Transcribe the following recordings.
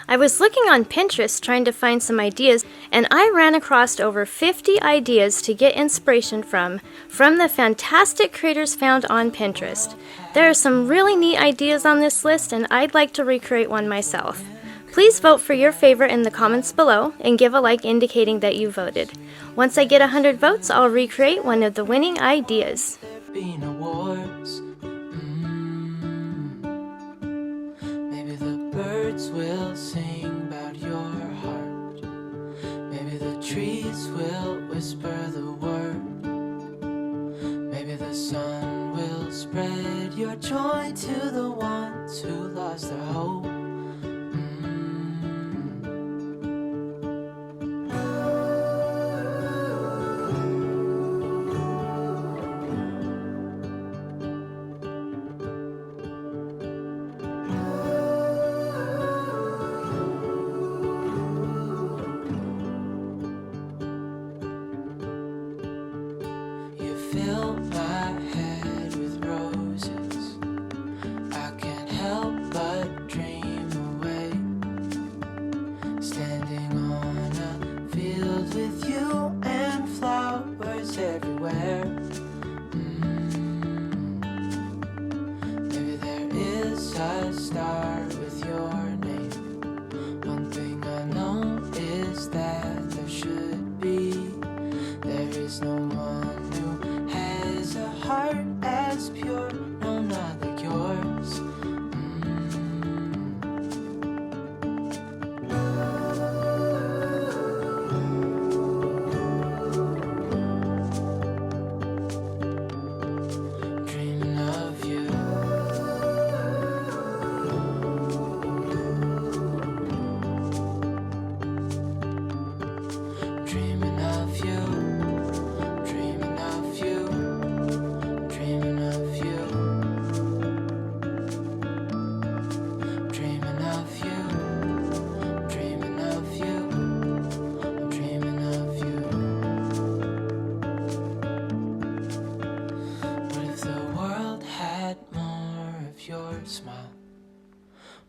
I was looking on Pinterest trying to find some ideas, and I ran across over 50 ideas to get inspiration from the fantastic creators found on Pinterest. There are some really neat ideas on this list, and I'd like to recreate one myself. Please vote for your favorite in the comments below and give a like indicating that you voted. Once I get 100 votes, I'll recreate one of the winning ideas. Maybe the birds will sing about your heart. Maybe the trees will whisper the word. Maybe the sun will spread your joy to the ones who lost their hope. Fill my head with roses. I can't help but dream away. Standing on a field with you and flowers everywhere. Maybe there is a star with your name. One thing I know is that there should be. There is no one a heart as pure, no, not like yours. Dreaming of you. Dreaming of you. Your smile.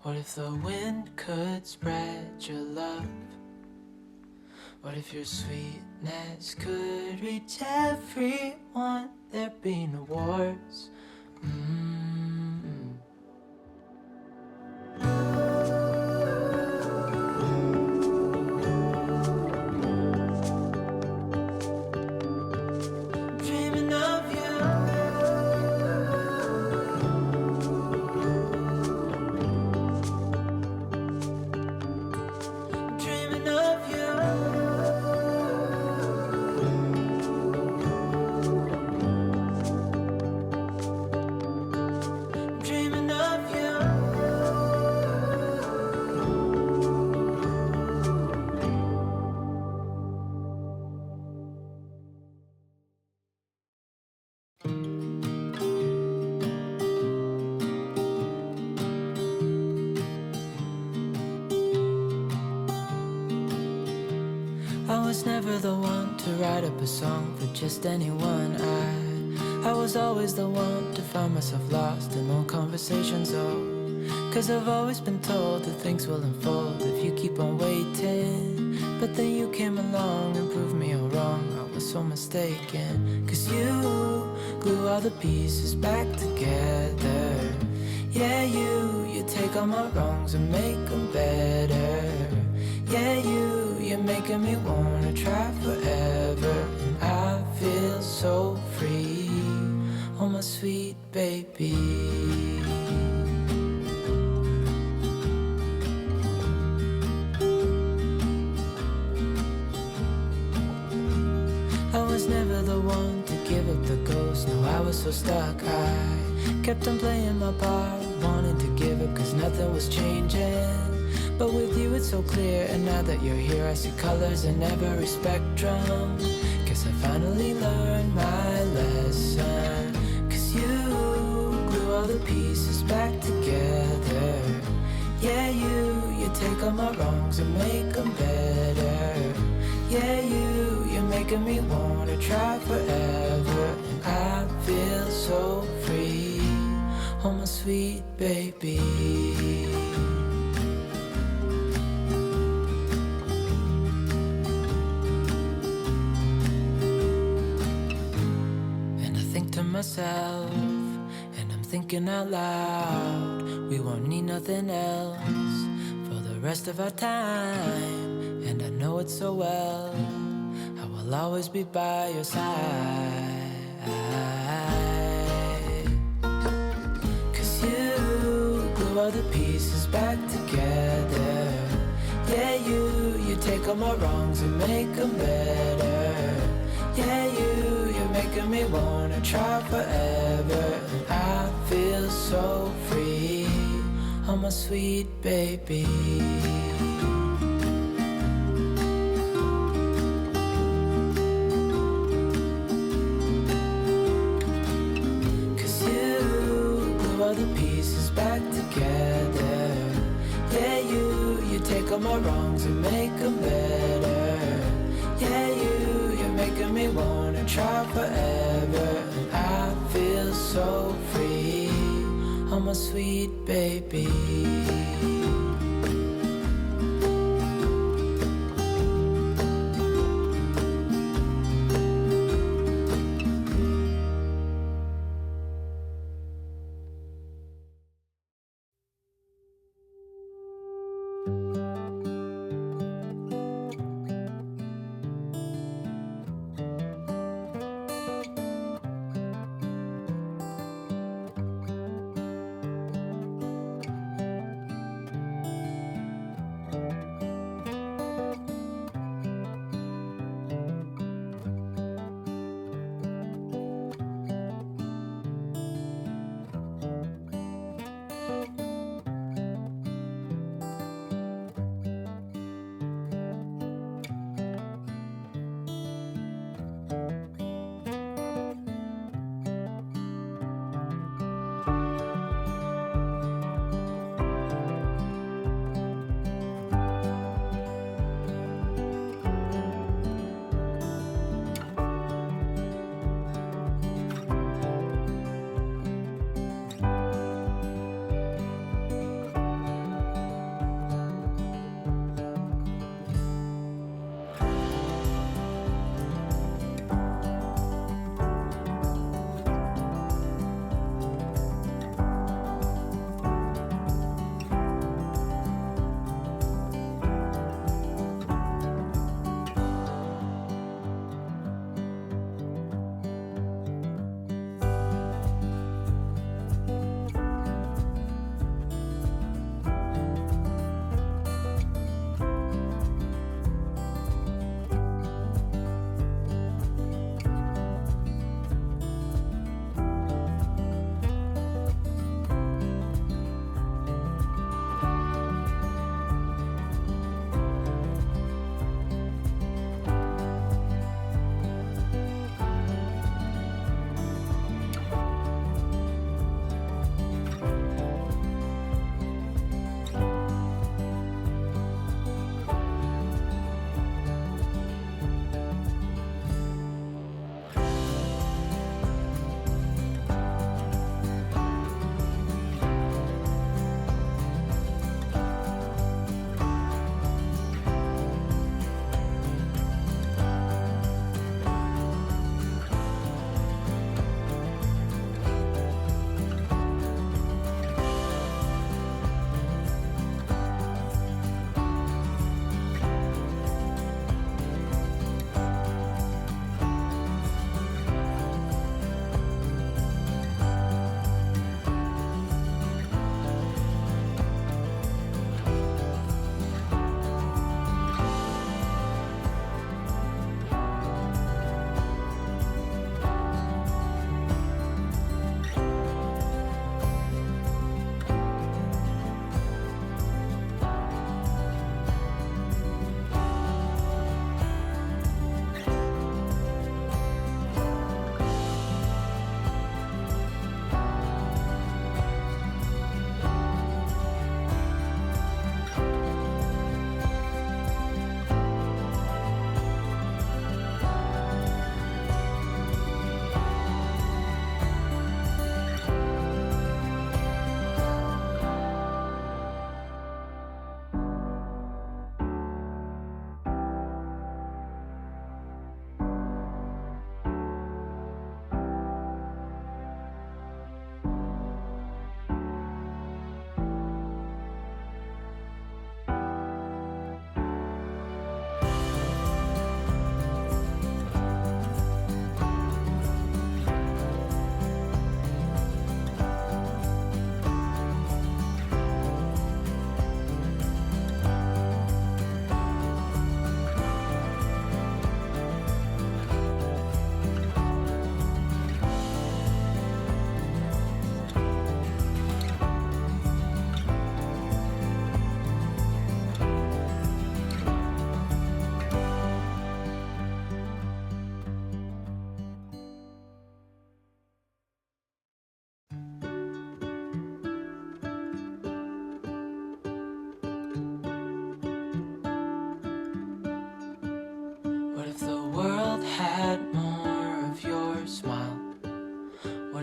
What if the wind could spread your love? What if your sweetness could reach everyone? There'd be no wars. Dreaming of you. I was never the one to write up a song for just anyone. I was always the one to find myself lost in old conversations. Cause I've always been told that things will unfold if you keep on waiting. But then you came along and proved me all wrong. I was so mistaken. Cause you glue all the pieces back together. Yeah, you take all my wrongs and make them better. Yeah, you're making me wanna try forever. And I feel so free, oh my sweet baby. I was never the one to give up the ghost. No, I was so stuck. I kept on playing my part, wanting to give up cause nothing was changing. But with you it's so clear, and now that you're here I see colors in every spectrum. Guess I finally learned my lesson. Cause you glue all the pieces back together. Yeah, you take all my wrongs and make them better. Yeah, you're making me wanna try forever. And I feel so free, oh my sweet baby. myself, and I'm thinking out loud. We won't need nothing else for the rest of our time, and I know it so well. I will always be by your side. 'Cause you glue all the pieces back together. Yeah, you take all my wrongs and make them better. Yeah, you're making me wanna try forever. And I feel so free, oh my sweet baby. All the pieces back together. Yeah, you take all my wrongs and make them better. Yeah, you're making me wanna try forever. And I feel so free, oh my sweet baby.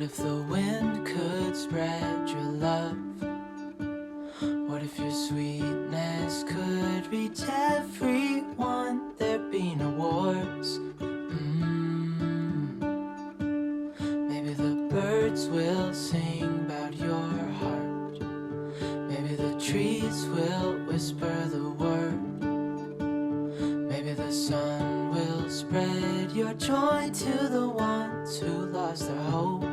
if the wind could spread your love? What if your sweetness could reach everyone? There'd be no wars. Maybe the birds will sing about your heart. Maybe the trees will whisper the word. Maybe the sun will spread your joy to the ones who lost their hope.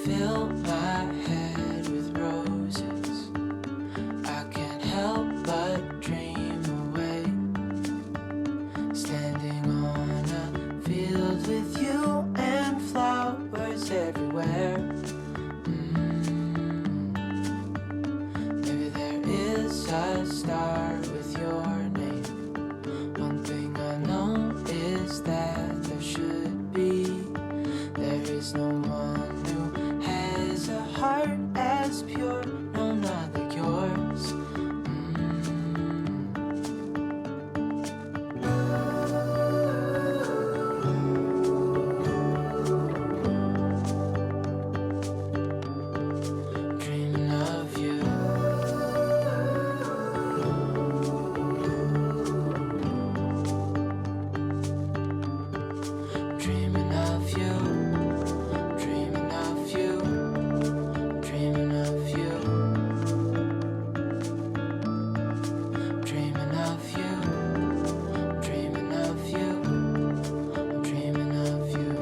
Fill my head with roses. I can't help but dream away. Standing on a field with you and flowers everywhere. Maybe there is a star with your name. One thing I know is that there should be. There is no one who has a heart as pure, no, not like yours. Dreaming of you. Dreaming of you. Dreaming of you. Dreaming of you. Dreaming of you. Dreaming of you. I'm dreaming of you.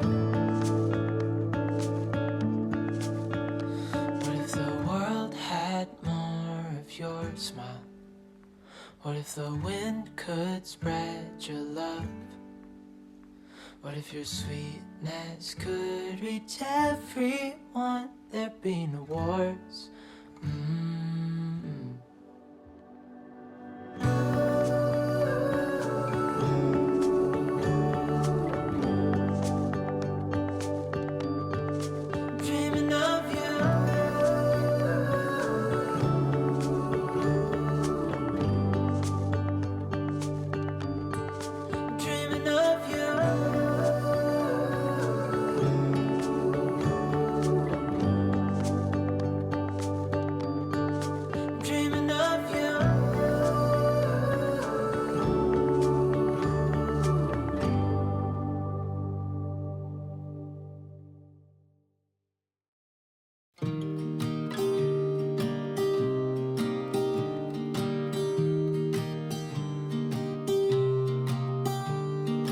What if the world had more of your smile? What if the wind could spread your love? What if your sweetness could reach everyone? There'd be no wars. Dreaming of you. Dreaming of you. Dreaming of you.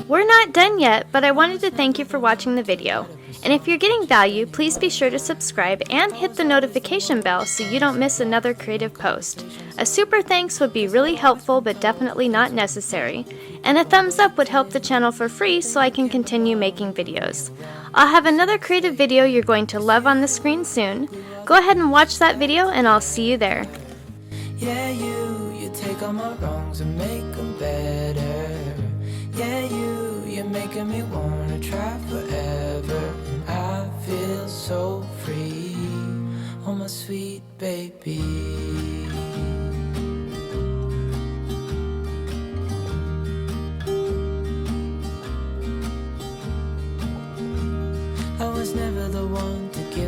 We're not done yet, but I wanted to thank you for watching the video. And if you're getting value, please be sure to subscribe and hit the notification bell so you don't miss another creative post. A super thanks would be really helpful but definitely not necessary. And a thumbs up would help the channel for free so I can continue making videos. I'll have another creative video you're going to love on the screen soon. Go ahead and watch that video and I'll see you there. Yeah, you take all my wrongs and make them better. Yeah, you're making me wanna try forever. And I feel so free, oh my sweet baby. I was never the one to